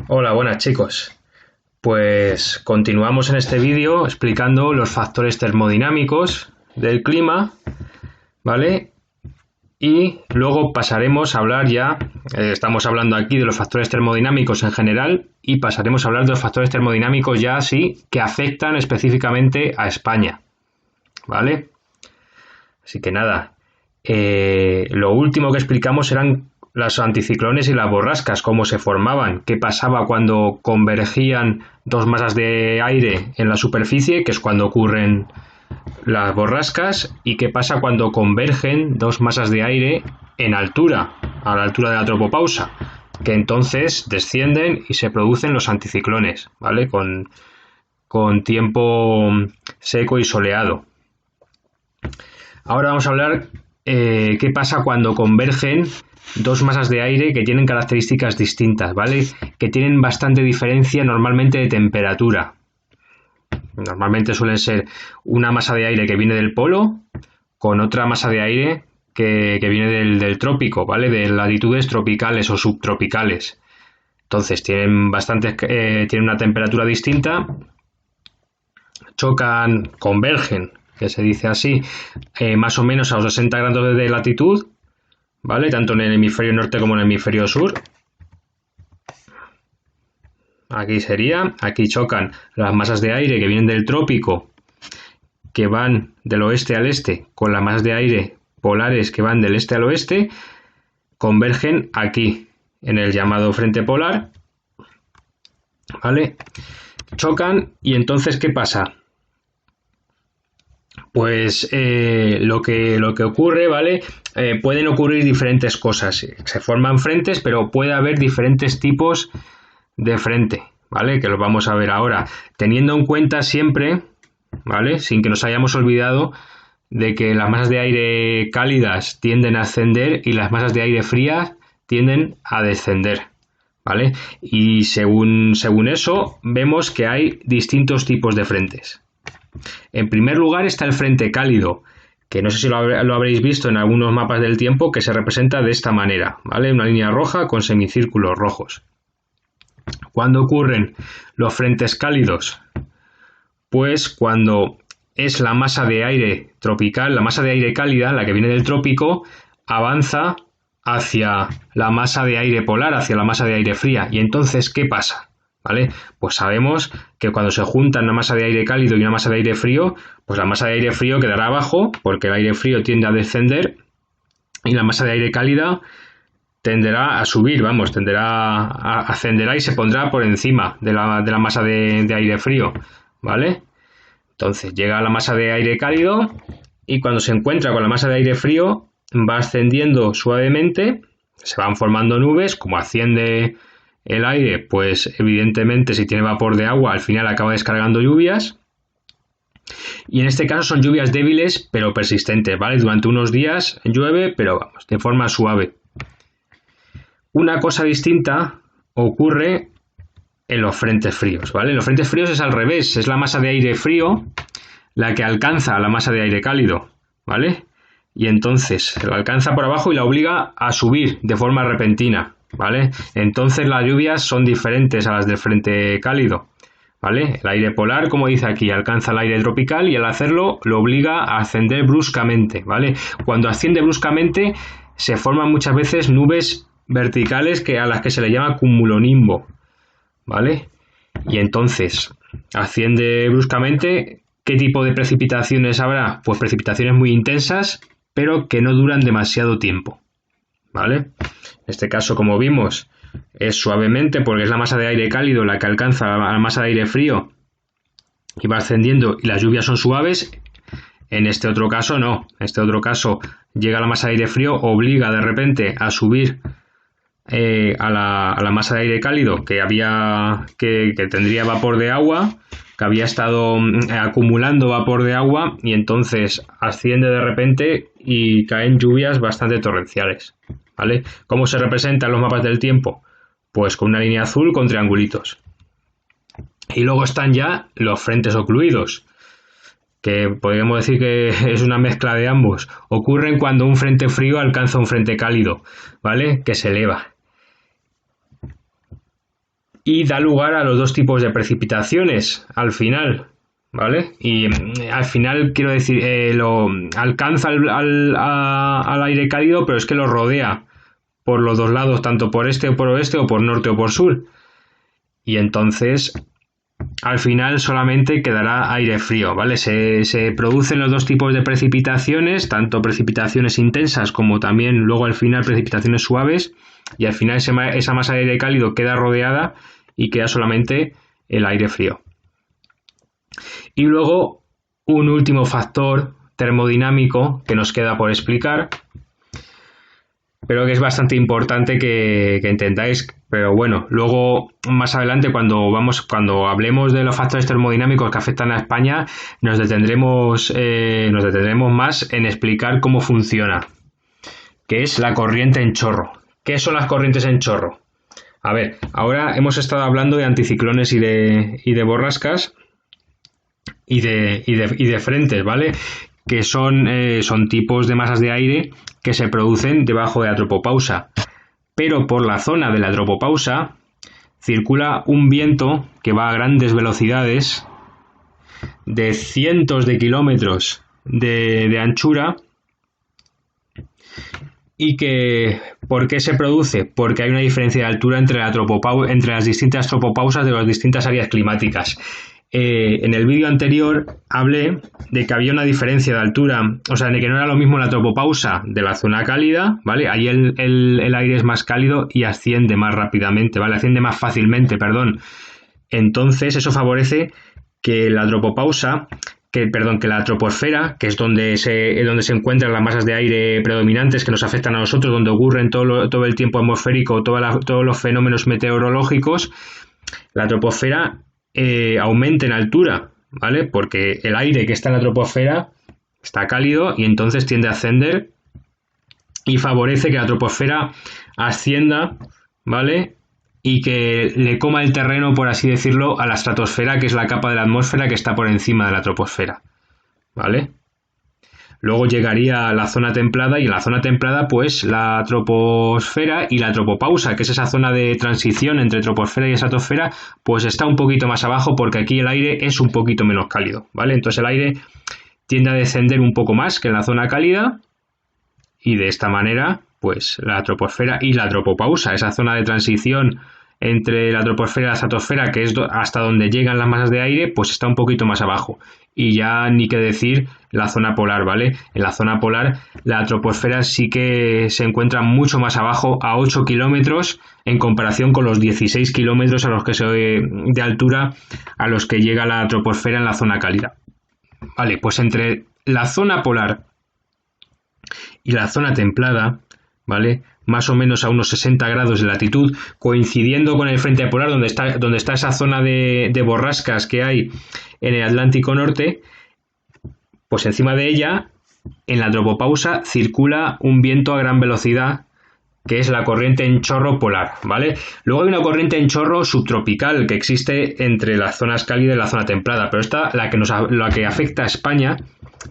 Hola, buenas chicos. Pues continuamos en este vídeo explicando los factores termodinámicos del clima, ¿vale? Y luego pasaremos a hablar ya, estamos hablando aquí de los factores termodinámicos en general y pasaremos a hablar de los factores termodinámicos ya sí que afectan específicamente a España, ¿vale? Así que nada, lo último que explicamos eran los anticiclones y las borrascas, cómo se formaban, qué pasaba cuando convergían dos masas de aire en la superficie, que es cuando ocurren las borrascas, y qué pasa cuando convergen dos masas de aire en altura, a la altura de la tropopausa, que entonces descienden y se producen los anticiclones, ¿vale? Con tiempo seco y soleado. Ahora vamos a hablar qué pasa cuando convergen dos masas de aire que tienen características distintas, ¿vale? Que tienen bastante diferencia normalmente de temperatura. Normalmente suelen ser una masa de aire que viene del polo con otra masa de aire que viene del trópico, ¿vale? De latitudes tropicales o subtropicales. Entonces tienen tienen una temperatura distinta, chocan, convergen, que se dice así, más o menos a los 60 grados de latitud, ¿vale? Tanto en el hemisferio norte como en el hemisferio sur. Aquí chocan las masas de aire que vienen del trópico, que van del oeste al este, con las masas de aire polares que van del este al oeste, convergen aquí, en el llamado frente polar, ¿vale? Chocan y entonces, ¿qué pasa? Pues lo que ocurre, ¿vale? Pueden ocurrir diferentes cosas. Se forman frentes, pero puede haber diferentes tipos de frente, ¿vale? Que los vamos a ver ahora. Teniendo en cuenta siempre, ¿vale? Sin que nos hayamos olvidado de que las masas de aire cálidas tienden a ascender y las masas de aire frías tienden a descender, ¿vale? Y según eso, vemos que hay distintos tipos de frentes. En primer lugar está el frente cálido, que no sé si lo habréis visto en algunos mapas del tiempo, que se representa de esta manera, ¿vale? Una línea roja con semicírculos rojos. ¿Cuándo ocurren los frentes cálidos? Pues cuando es la masa de aire tropical, la masa de aire cálida, la que viene del trópico, avanza hacia la masa de aire polar, hacia la masa de aire fría. Y entonces, ¿qué pasa? ¿Vale? Pues sabemos que cuando se juntan una masa de aire cálido y una masa de aire frío, pues la masa de aire frío quedará abajo, porque el aire frío tiende a descender, y la masa de aire cálida tenderá a subir, ascenderá y se pondrá por encima de la masa de aire frío, ¿vale? Entonces llega la masa de aire cálido y cuando se encuentra con la masa de aire frío va ascendiendo suavemente, se van formando nubes, como asciende el aire, pues evidentemente si tiene vapor de agua al final acaba descargando lluvias, y en este caso son lluvias débiles pero persistentes, ¿vale? Durante unos días llueve, pero vamos, de forma suave. Una cosa distinta ocurre en los frentes fríos, ¿vale? En los frentes fríos es al revés, es la masa de aire frío la que alcanza a la masa de aire cálido, ¿vale? Y entonces la alcanza por abajo y la obliga a subir de forma repentina, ¿vale? Entonces las lluvias son diferentes a las del frente cálido, ¿vale? El aire polar, como dice aquí, alcanza el aire tropical y al hacerlo lo obliga a ascender bruscamente, ¿vale? Cuando asciende bruscamente se forman muchas veces nubes verticales a las que se le llama cumulonimbo, ¿vale? Y entonces asciende bruscamente. ¿Qué tipo de precipitaciones habrá? Pues precipitaciones muy intensas, pero que no duran demasiado tiempo, ¿vale? En este caso, como vimos, es suavemente porque es la masa de aire cálido la que alcanza a la masa de aire frío y va ascendiendo y las lluvias son suaves. En este otro caso no, en este otro caso llega la masa de aire frío, obliga de repente a subir a la masa de aire cálido que tendría vapor de agua, que había estado acumulando vapor de agua, y entonces asciende de repente y caen lluvias bastante torrenciales, ¿vale? ¿Cómo se representan los mapas del tiempo? Pues con una línea azul con triangulitos. Y luego están ya los frentes ocluidos, que podríamos decir que es una mezcla de ambos. Ocurren cuando un frente frío alcanza un frente cálido, ¿vale? Que se eleva. y da lugar a los dos tipos de precipitaciones al final, ¿vale? Y al final, quiero decir, lo alcanza al aire cálido, pero es que lo rodea por los dos lados, tanto por este o por oeste, o por norte o por sur. Y entonces, al final solamente quedará aire frío, ¿vale? Se producen los dos tipos de precipitaciones, tanto precipitaciones intensas como también luego al final precipitaciones suaves, y al final esa masa de aire cálido queda rodeada y queda solamente el aire frío. Y luego un último factor termodinámico que nos queda por explicar, pero que es bastante importante que entendáis. Pero bueno, luego más adelante cuando hablemos de los factores termodinámicos que afectan a España, nos detendremos más en explicar cómo funciona, que es la corriente en chorro. ¿Qué son las corrientes en chorro? A ver, ahora hemos estado hablando de anticiclones y de borrascas y de frentes, ¿vale? Que son tipos de masas de aire que se producen debajo de la tropopausa. Pero por la zona de la tropopausa circula un viento que va a grandes velocidades, de cientos de kilómetros de anchura, y que ¿por qué se produce? Porque hay una diferencia de altura entre las distintas tropopausas de las distintas áreas climáticas. En el vídeo anterior hablé de que había una diferencia de altura, o sea, de que no era lo mismo la tropopausa de la zona cálida, ¿vale? Ahí el aire es más cálido y asciende más rápidamente, ¿vale? Asciende más fácilmente, perdón. Entonces eso favorece que la tropopausa, que la troposfera, que es donde se encuentran las masas de aire predominantes que nos afectan a nosotros, donde ocurren todo el tiempo atmosférico, todos los fenómenos meteorológicos, la troposfera aumente en altura, ¿vale? Porque el aire que está en la troposfera está cálido y entonces tiende a ascender y favorece que la troposfera ascienda, ¿vale? Y que le coma el terreno, por así decirlo, a la estratosfera, que es la capa de la atmósfera que está por encima de la troposfera, ¿vale? Luego llegaría a la zona templada, y en la zona templada pues la troposfera y la tropopausa, que es esa zona de transición entre troposfera y estratosfera, pues está un poquito más abajo porque aquí el aire es un poquito menos cálido, ¿vale? Entonces el aire tiende a descender un poco más que en la zona cálida y de esta manera pues la troposfera y la tropopausa, esa zona de transición entre la troposfera y la estratosfera, que es hasta donde llegan las masas de aire, pues está un poquito más abajo. Y ya ni qué decir la zona polar, ¿vale? En la zona polar la troposfera sí que se encuentra mucho más abajo, a 8 kilómetros, en comparación con los 16 kilómetros de altura a los que llega la troposfera en la zona cálida. Vale, pues entre la zona polar y la zona templada, ¿vale? Más o menos a unos 60 grados de latitud, coincidiendo con el frente polar donde está esa zona de borrascas que hay en el Atlántico Norte, pues encima de ella, en la tropopausa, circula un viento a gran velocidad, que es la corriente en chorro polar, ¿vale? Luego hay una corriente en chorro subtropical que existe entre las zonas cálidas y la zona templada, pero esta, la que afecta a España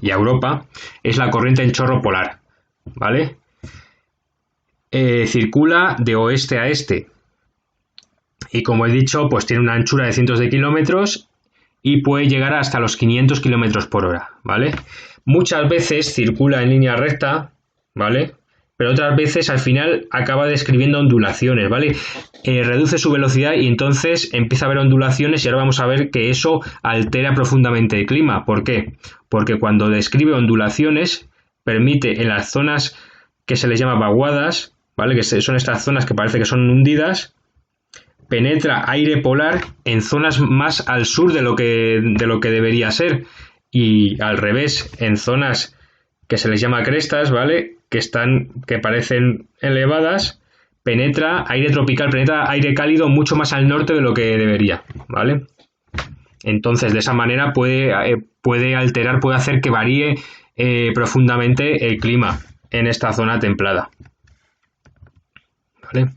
y a Europa, es la corriente en chorro polar, ¿vale? Circula de oeste a este y, como he dicho, pues tiene una anchura de cientos de kilómetros y puede llegar hasta los 500 kilómetros por hora, ¿vale? Muchas veces circula en línea recta, ¿vale? Pero otras veces al final acaba describiendo ondulaciones, ¿vale? Reduce su velocidad y entonces empieza a haber ondulaciones, y ahora vamos a ver que eso altera profundamente el clima. ¿Por qué? Porque cuando describe ondulaciones permite en las zonas que se les llama vaguadas, ¿vale? Que son estas zonas que parece que son hundidas, penetra aire polar en zonas más al sur de lo que debería ser, y al revés, en zonas que se les llama crestas, ¿vale? Que parecen elevadas, penetra aire tropical, penetra aire cálido mucho más al norte de lo que debería, ¿vale? Entonces, de esa manera puede hacer que varíe profundamente el clima en esta zona templada, ¿vale?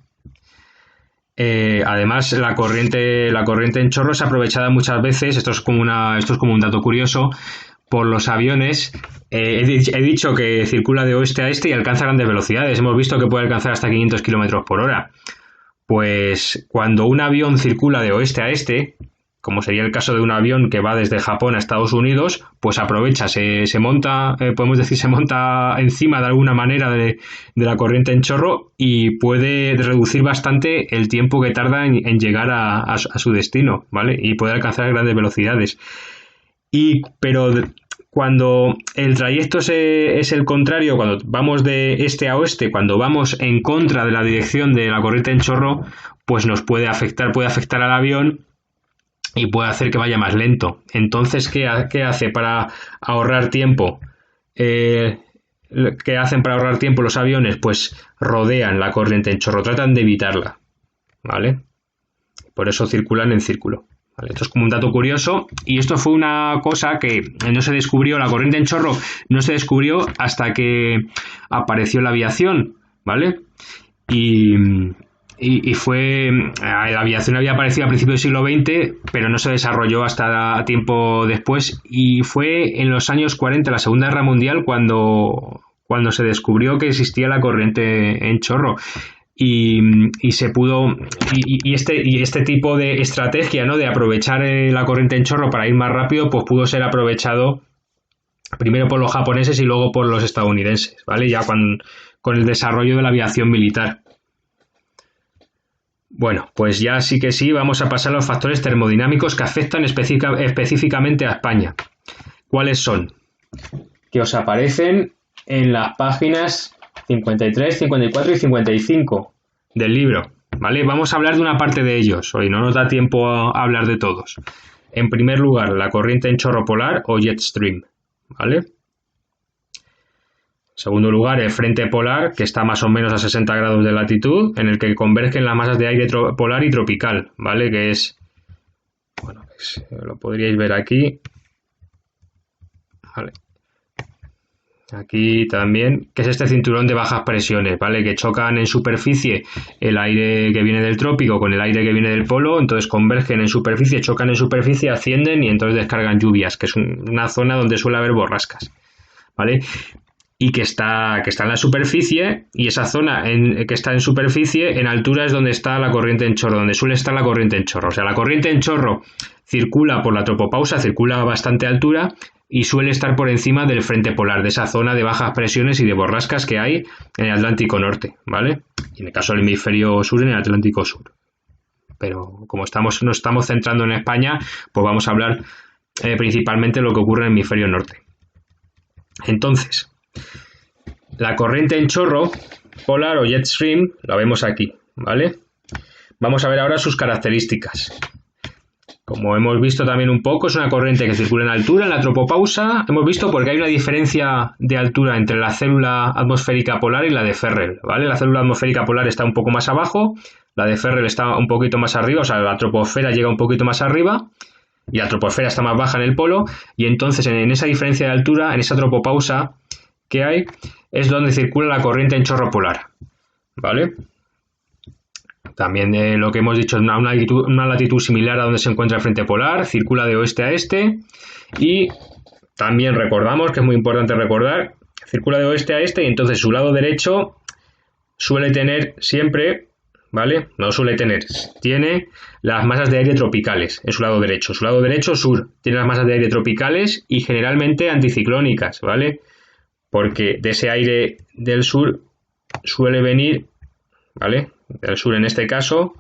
Además, la corriente en chorro es aprovechada muchas veces, esto es como un dato curioso, por los aviones. He dicho que circula de oeste a este y alcanza grandes velocidades. Hemos visto que puede alcanzar hasta 500 kilómetros por hora. pues cuando un avión circula de oeste a este, como sería el caso de un avión que va desde Japón a Estados Unidos, pues aprovecha, se monta, podemos decir, se monta encima de alguna manera de la corriente en chorro y puede reducir bastante el tiempo que tarda en llegar a su destino, ¿vale? Y puede alcanzar grandes velocidades. Pero cuando el trayecto es el contrario, cuando vamos de este a oeste, cuando vamos en contra de la dirección de la corriente en chorro, pues nos puede afectar al avión y puede hacer que vaya más lento. Entonces, ¿qué hace para ahorrar tiempo? ¿Qué hacen para ahorrar tiempo los aviones? Pues rodean la corriente en chorro, tratan de evitarla, ¿vale? Por eso circulan en círculo. Vale, esto es como un dato curioso, y esto fue una cosa que no se descubrió, la corriente en chorro no se descubrió hasta que apareció la aviación, ¿vale? Y fue, la aviación había aparecido a principios del siglo XX, pero no se desarrolló hasta tiempo después, y fue en los años 40, la Segunda Guerra Mundial, cuando se descubrió que existía la corriente en chorro. Y se pudo y este tipo de estrategia, ¿no?, de aprovechar la corriente en chorro para ir más rápido, pues pudo ser aprovechado primero por los japoneses y luego por los estadounidenses, ¿vale? Ya con el desarrollo de la aviación militar. Bueno, pues ya sí que sí, vamos a pasar a los factores termodinámicos que afectan específicamente a España. ¿Cuáles son? Que os aparecen en las páginas 53, 54 y 55 del libro, ¿vale? Vamos a hablar de una parte de ellos, hoy no nos da tiempo a hablar de todos. En primer lugar, la corriente en chorro polar o jet stream, ¿vale? En segundo lugar, el frente polar, que está más o menos a 60 grados de latitud, en el que convergen las masas de aire polar y tropical, ¿vale? Que es, bueno, pues, lo podríais ver aquí, ¿vale? Aquí también, que es este cinturón de bajas presiones, ¿vale? Que chocan en superficie el aire que viene del trópico con el aire que viene del polo, entonces convergen en superficie, chocan en superficie, ascienden y entonces descargan lluvias, que es una zona donde suele haber borrascas, ¿vale? Y que está en la superficie, y esa zona que está en superficie, en altura es donde está la corriente en chorro, donde suele estar la corriente en chorro. O sea, la corriente en chorro circula por la tropopausa, circula a bastante altura, y suele estar por encima del frente polar, de esa zona de bajas presiones y de borrascas que hay en el Atlántico Norte, ¿vale? Y en el caso del hemisferio sur, en el Atlántico Sur. Pero como nos estamos centrando en España, pues vamos a hablar principalmente de lo que ocurre en el hemisferio norte. Entonces, la corriente en chorro polar o jet stream la vemos aquí, ¿vale? Vamos a ver ahora sus características. Como hemos visto también un poco, es una corriente que circula en altura, en la tropopausa. Hemos visto porque hay una diferencia de altura entre la célula atmosférica polar y la de Ferrel, ¿vale? La célula atmosférica polar está un poco más abajo, la de Ferrel está un poquito más arriba, o sea, la troposfera llega un poquito más arriba y la troposfera está más baja en el polo, y entonces en esa diferencia de altura, en esa tropopausa que hay, es donde circula la corriente en chorro polar, ¿vale? También lo que hemos dicho, una latitud similar a donde se encuentra el frente polar, circula de oeste a este, y también recordamos, que es muy importante recordar, circula de oeste a este, y entonces su lado derecho suele tener siempre, ¿vale? No suele tener, tiene las masas de aire tropicales en su lado derecho sur, tiene las masas de aire tropicales y generalmente anticiclónicas, ¿vale? Porque de ese aire del sur suele venir, ¿vale? Del sur en este caso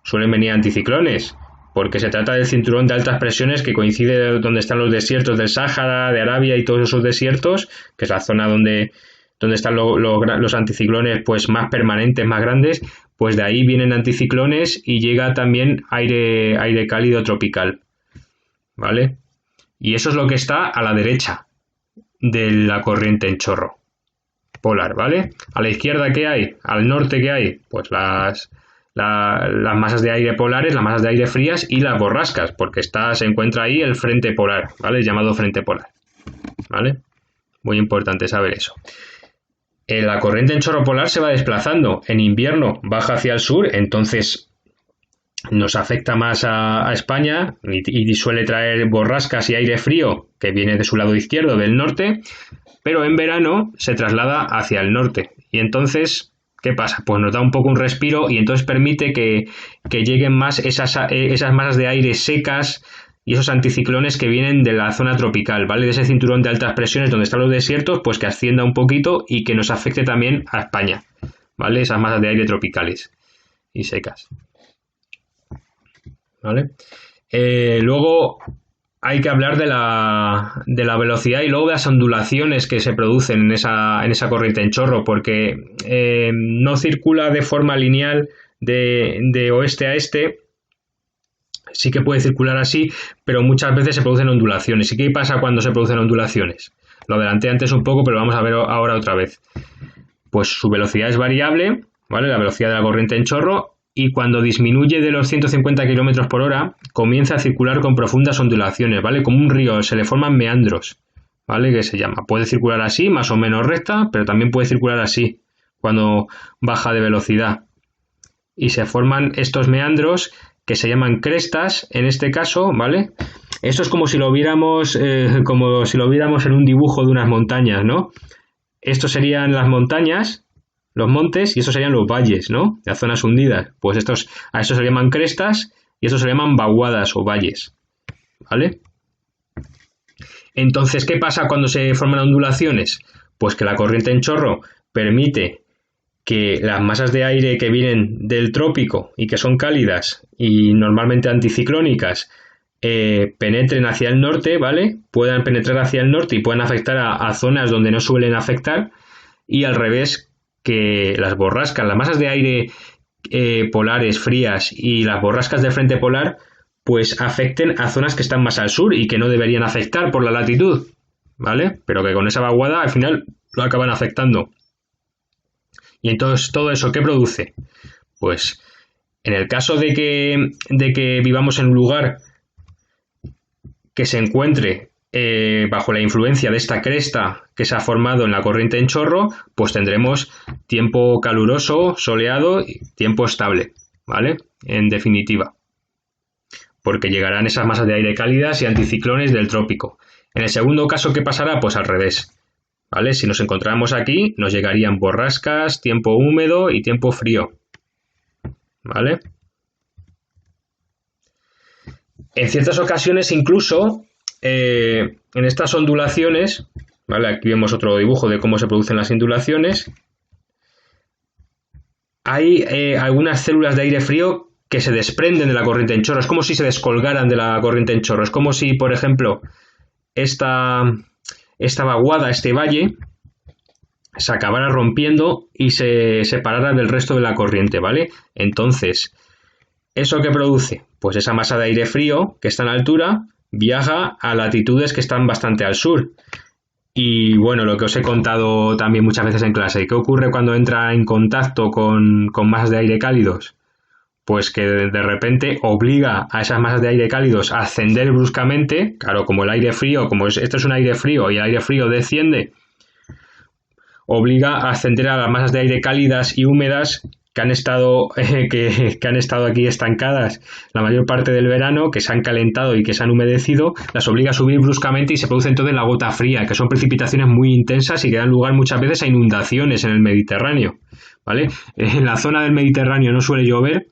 suelen venir anticiclones, porque se trata del cinturón de altas presiones que coincide donde están los desiertos del Sáhara, de Arabia y todos esos desiertos, que es la zona donde están los anticiclones pues más permanentes, más grandes, pues de ahí vienen anticiclones y llega también aire cálido tropical, ¿vale? Y eso es lo que está a la derecha de la corriente en chorro polar, ¿vale? A la izquierda, ¿qué hay? Al norte, ¿qué hay? Pues las masas de aire polares, las masas de aire frías y las borrascas, porque se encuentra ahí el frente polar, ¿vale? Llamado frente polar, ¿vale? Muy importante saber eso. La corriente en chorro polar se va desplazando. En invierno baja hacia el sur, entonces nos afecta más a España y suele traer borrascas y aire frío que viene de su lado izquierdo, del norte, pero en verano se traslada hacia el norte y entonces ¿qué pasa? Pues nos da un poco un respiro y entonces permite que lleguen más esas masas de aire secas y esos anticiclones que vienen de la zona tropical, ¿vale? De ese cinturón de altas presiones donde están los desiertos, pues que ascienda un poquito y que nos afecte también a España, ¿vale? Esas masas de aire tropicales y secas, ¿vale? Luego hay que hablar de la velocidad y luego de las ondulaciones que se producen en esa corriente en chorro, porque no circula de forma lineal de oeste a este. Sí que puede circular así, pero muchas veces se producen ondulaciones. ¿Y qué pasa cuando se producen ondulaciones? Lo adelanté antes un poco, pero lo vamos a ver ahora otra vez. Pues su velocidad es variable, ¿vale? La velocidad de la corriente en chorro, y cuando disminuye de los 150 km por hora, comienza a circular con profundas ondulaciones, ¿vale? Como un río, se le forman meandros, ¿vale? Que se llama. Puede circular así, más o menos recta, pero también puede circular así, cuando baja de velocidad. Y se forman estos meandros que se llaman crestas, en este caso, ¿vale? Esto es como si lo viéramos en un dibujo de unas montañas, ¿no? Estos serían las montañas, los montes, y estos serían los valles, ¿no? Las zonas hundidas. Pues a estos se llaman crestas y estos se llaman vaguadas o valles, ¿vale? Entonces, ¿qué pasa cuando se forman ondulaciones? Pues que la corriente en chorro permite que las masas de aire que vienen del trópico y que son cálidas y normalmente anticiclónicas penetren hacia el norte, ¿vale? Puedan penetrar hacia el norte y puedan afectar a zonas donde no suelen afectar, y al revés, que las borrascas, las masas de aire polares frías y las borrascas de frente polar pues afecten a zonas que están más al sur y que no deberían afectar por la latitud, ¿vale? Pero que con esa vaguada al final lo acaban afectando. Y entonces, ¿todo eso qué produce? Pues en el caso de que vivamos en un lugar que se encuentre bajo la influencia de esta cresta que se ha formado en la corriente en chorro, pues tendremos tiempo caluroso, soleado y tiempo estable, ¿vale? En definitiva, porque llegarán esas masas de aire cálidas y anticiclones del trópico. En el segundo caso, ¿qué pasará? Pues al revés, ¿vale? Si nos encontramos aquí, nos llegarían borrascas, tiempo húmedo y tiempo frío, ¿vale? En ciertas ocasiones incluso en estas ondulaciones, ¿vale? Aquí vemos otro dibujo de cómo se producen las ondulaciones. Hay algunas células de aire frío que se desprenden de la corriente en chorro. Es como si se descolgaran de la corriente en chorro. Es como si, por ejemplo, esta vaguada, este valle, se acabara rompiendo y se separara del resto de la corriente, ¿vale? Entonces, ¿eso qué produce? Pues esa masa de aire frío que está en altura viaja a latitudes que están bastante al sur. Y bueno, lo que os he contado también muchas veces en clase, ¿qué ocurre cuando entra en contacto con masas de aire cálidos? Pues que de repente obliga a esas masas de aire cálidos a ascender bruscamente. Claro, como el aire frío, esto es un aire frío y el aire frío desciende, obliga a ascender a las masas de aire cálidas y húmedas que han estado aquí estancadas la mayor parte del verano, que se han calentado y que se han humedecido, las obliga a subir bruscamente y se produce entonces la gota fría, que son precipitaciones muy intensas y que dan lugar muchas veces a inundaciones en el Mediterráneo, ¿vale? En la zona del Mediterráneo no suele llover,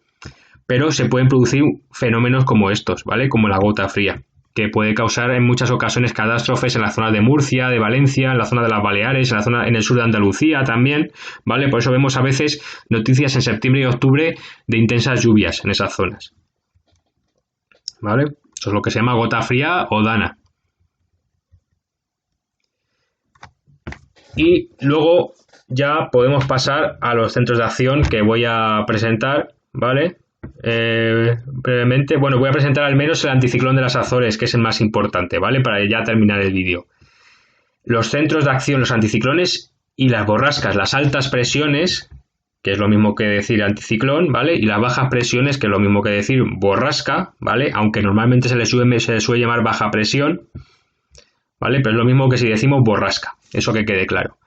pero se pueden producir fenómenos como estos, ¿vale? Como la gota fría, que puede causar en muchas ocasiones catástrofes en la zona de Murcia, de Valencia, en la zona de las Baleares, en el sur de Andalucía también, ¿vale? Por eso vemos a veces noticias en septiembre y octubre de intensas lluvias en esas zonas, ¿vale? Eso es lo que se llama gota fría o dana. Y luego ya podemos pasar a los centros de acción que voy a presentar, ¿vale? Brevemente, bueno, voy a presentar al menos el anticiclón de las Azores, que es el más importante, ¿vale? Para ya terminar el vídeo. Los centros de acción, los anticiclones y las borrascas, las altas presiones, que es lo mismo que decir anticiclón, ¿vale? Y las bajas presiones, que es lo mismo que decir borrasca, ¿vale? Aunque normalmente se le suele llamar baja presión, ¿vale? Pero es lo mismo que si decimos borrasca, eso que quede claro.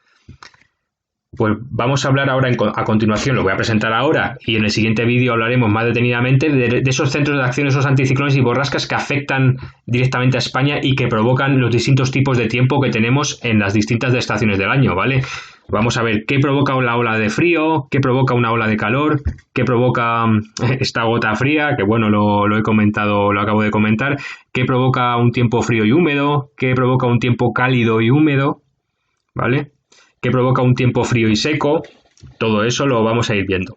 Pues vamos a hablar ahora a continuación, lo voy a presentar ahora y en el siguiente vídeo hablaremos más detenidamente de esos centros de acción, esos anticiclones y borrascas que afectan directamente a España y que provocan los distintos tipos de tiempo que tenemos en las distintas estaciones del año, ¿vale? Vamos a ver qué provoca la ola de frío, qué provoca una ola de calor, qué provoca esta gota fría, que bueno, lo he comentado, lo acabo de comentar, qué provoca un tiempo frío y húmedo, qué provoca un tiempo cálido y húmedo, ¿vale? Qué provoca un tiempo frío y seco, todo eso lo vamos a ir viendo.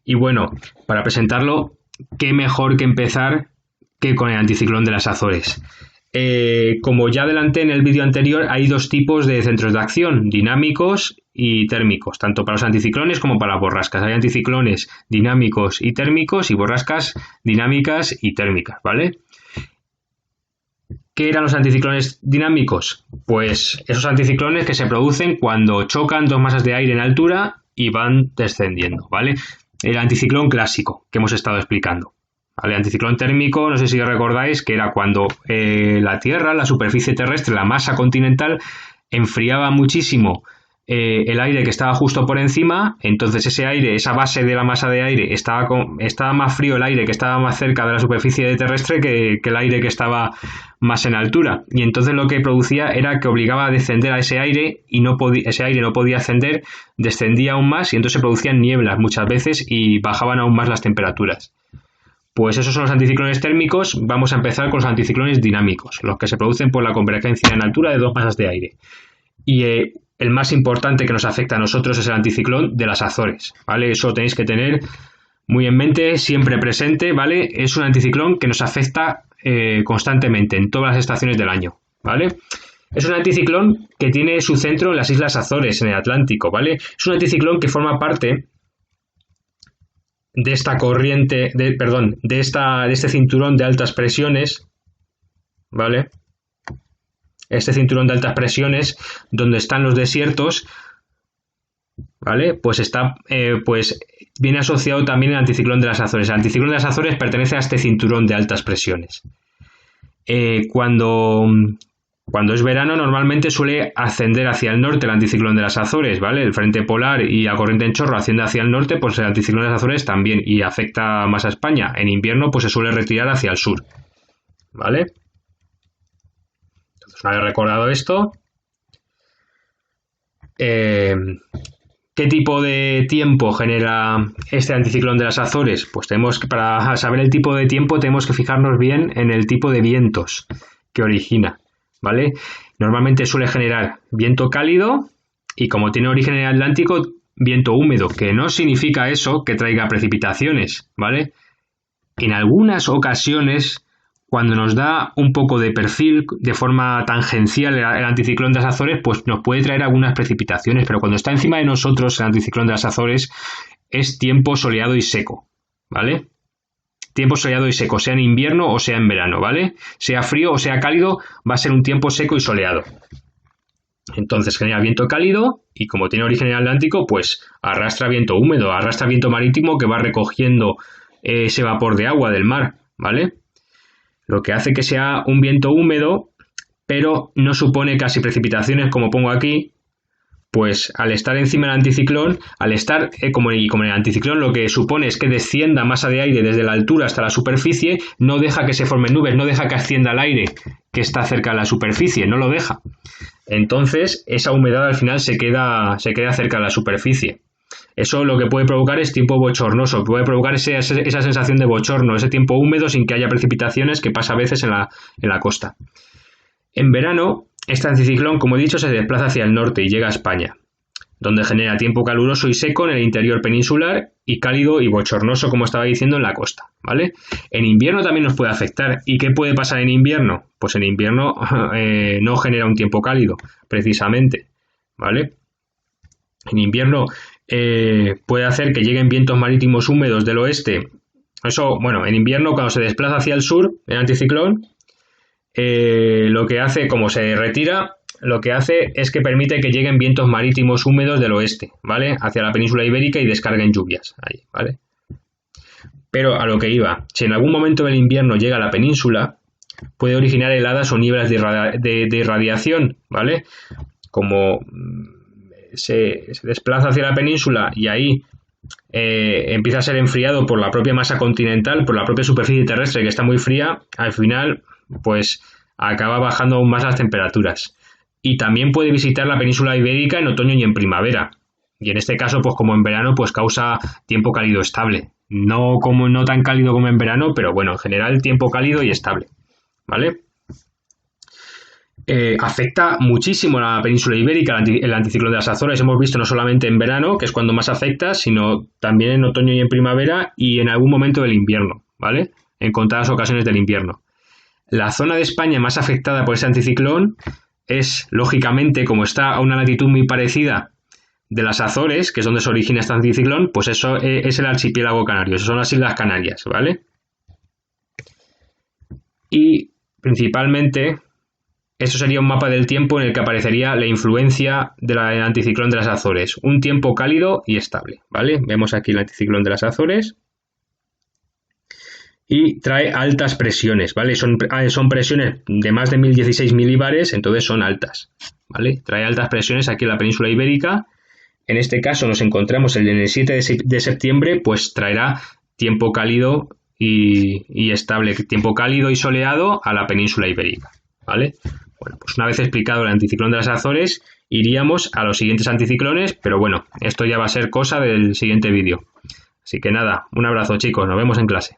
Y bueno, para presentarlo, qué mejor que empezar que con el anticiclón de las Azores. Como ya adelanté en el vídeo anterior, hay dos tipos de centros de acción, dinámicos y térmicos, tanto para los anticiclones como para las borrascas. Hay anticiclones dinámicos y térmicos y borrascas dinámicas y térmicas, ¿vale? ¿Qué eran los anticiclones dinámicos? Pues esos anticiclones que se producen cuando chocan dos masas de aire en altura y van descendiendo, ¿vale? El anticiclón clásico que hemos estado explicando. El anticiclón térmico, no sé si recordáis, que era cuando la Tierra, la superficie terrestre, la masa continental, enfriaba muchísimo el aire que estaba justo por encima, entonces ese aire, esa base de la masa de aire, estaba más frío el aire que estaba más cerca de la superficie terrestre que el aire que estaba más en altura. Y entonces lo que producía era que obligaba a descender a ese aire y ese aire no podía ascender, descendía aún más y entonces se producían nieblas muchas veces y bajaban aún más las temperaturas. Pues esos son los anticiclones térmicos. Vamos a empezar con los anticiclones dinámicos, los que se producen por la convergencia en altura de dos masas de aire. Y el más importante que nos afecta a nosotros es el anticiclón de las Azores, ¿vale? Eso tenéis que tener muy en mente, siempre presente, ¿vale? Es un anticiclón que nos afecta constantemente en todas las estaciones del año, ¿vale? Es un anticiclón que tiene su centro en las Islas Azores, en el Atlántico, ¿vale? Es un anticiclón que forma parte de esta corriente, de este cinturón de altas presiones, ¿vale? Este cinturón de altas presiones, donde están los desiertos, ¿vale? Pues viene asociado también el anticiclón de las Azores. El anticiclón de las Azores pertenece a este cinturón de altas presiones. Cuando es verano, normalmente suele ascender hacia el norte el anticiclón de las Azores, ¿vale? El frente polar y la corriente en chorro asciende hacia el norte, pues el anticiclón de las Azores también, y afecta más a España. En invierno, pues se suele retirar hacia el sur, ¿vale? Entonces, una vez recordado esto, ¿qué tipo de tiempo genera este anticiclón de las Azores? Pues para saber el tipo de tiempo, tenemos que fijarnos bien en el tipo de vientos que origina, ¿vale? Normalmente suele generar viento cálido y, como tiene origen en el Atlántico, viento húmedo, que no significa eso que traiga precipitaciones, ¿vale? En algunas ocasiones, cuando nos da un poco de perfil de forma tangencial el anticiclón de las Azores, pues nos puede traer algunas precipitaciones, pero cuando está encima de nosotros el anticiclón de las Azores es tiempo soleado y seco, ¿vale? Tiempo soleado y seco, sea en invierno o sea en verano, ¿vale? Sea frío o sea cálido, va a ser un tiempo seco y soleado. Entonces genera viento cálido y, como tiene origen en el Atlántico, pues arrastra viento húmedo, arrastra viento marítimo que va recogiendo ese vapor de agua del mar, ¿vale? Lo que hace que sea un viento húmedo, pero no supone casi precipitaciones, como pongo aquí. Pues al estar encima del anticiclón, como en el anticiclón, lo que supone es que descienda masa de aire desde la altura hasta la superficie, no deja que se formen nubes, no deja que ascienda el aire que está cerca de la superficie, no lo deja. Entonces, esa humedad al final se queda cerca de la superficie. Eso lo que puede provocar es tiempo bochornoso, puede provocar esa sensación de bochorno, ese tiempo húmedo sin que haya precipitaciones, que pasa a veces en la costa. En verano, este anticiclón, como he dicho, se desplaza hacia el norte y llega a España, donde genera tiempo caluroso y seco en el interior peninsular y cálido y bochornoso, como estaba diciendo, en la costa, ¿vale? En invierno también nos puede afectar. ¿Y qué puede pasar en invierno? Pues en invierno no genera un tiempo cálido, precisamente, ¿vale? En invierno puede hacer que lleguen vientos marítimos húmedos del oeste. Eso, bueno, en invierno, cuando se desplaza hacia el sur, el anticiclón, lo que hace, como se retira, lo que hace es que permite que lleguen vientos marítimos húmedos del oeste, ¿vale? Hacia la península ibérica y descarguen lluvias ahí, ¿vale? Pero a lo que iba, si en algún momento del invierno llega a la península, puede originar heladas o nieblas de irradiación, ¿vale? Como se desplaza hacia la península y ahí empieza a ser enfriado por la propia masa continental, por la propia superficie terrestre que está muy fría, al final pues acaba bajando aún más las temperaturas. y también puede visitar la península ibérica en otoño y en primavera. Y en este caso, pues como en verano, pues causa tiempo cálido estable. No tan cálido como en verano, pero bueno, en general tiempo cálido y estable, ¿vale? Afecta muchísimo a la península ibérica el anticiclón de las Azores. Hemos visto no solamente en verano, que es cuando más afecta, sino también en otoño y en primavera y en algún momento del invierno, ¿vale? En contadas ocasiones del invierno. La zona de España más afectada por ese anticiclón es, lógicamente, como está a una latitud muy parecida de las Azores, que es donde se origina este anticiclón, pues eso es el archipiélago canario, eso son las Islas Canarias, ¿vale? Y principalmente, esto sería un mapa del tiempo en el que aparecería la influencia del anticiclón de las Azores, un tiempo cálido y estable, ¿vale? Vemos aquí el anticiclón de las Azores y trae altas presiones, ¿vale? Son presiones de más de 1016 milíbares, entonces son altas, ¿vale? Trae altas presiones aquí en la península ibérica. En este caso nos encontramos en el 7 de septiembre, pues traerá tiempo cálido y estable, tiempo cálido y soleado a la península ibérica, ¿vale? Bueno, pues una vez explicado el anticiclón de las Azores, iríamos a los siguientes anticiclones, pero bueno, esto ya va a ser cosa del siguiente vídeo. Así que nada, un abrazo chicos, nos vemos en clase.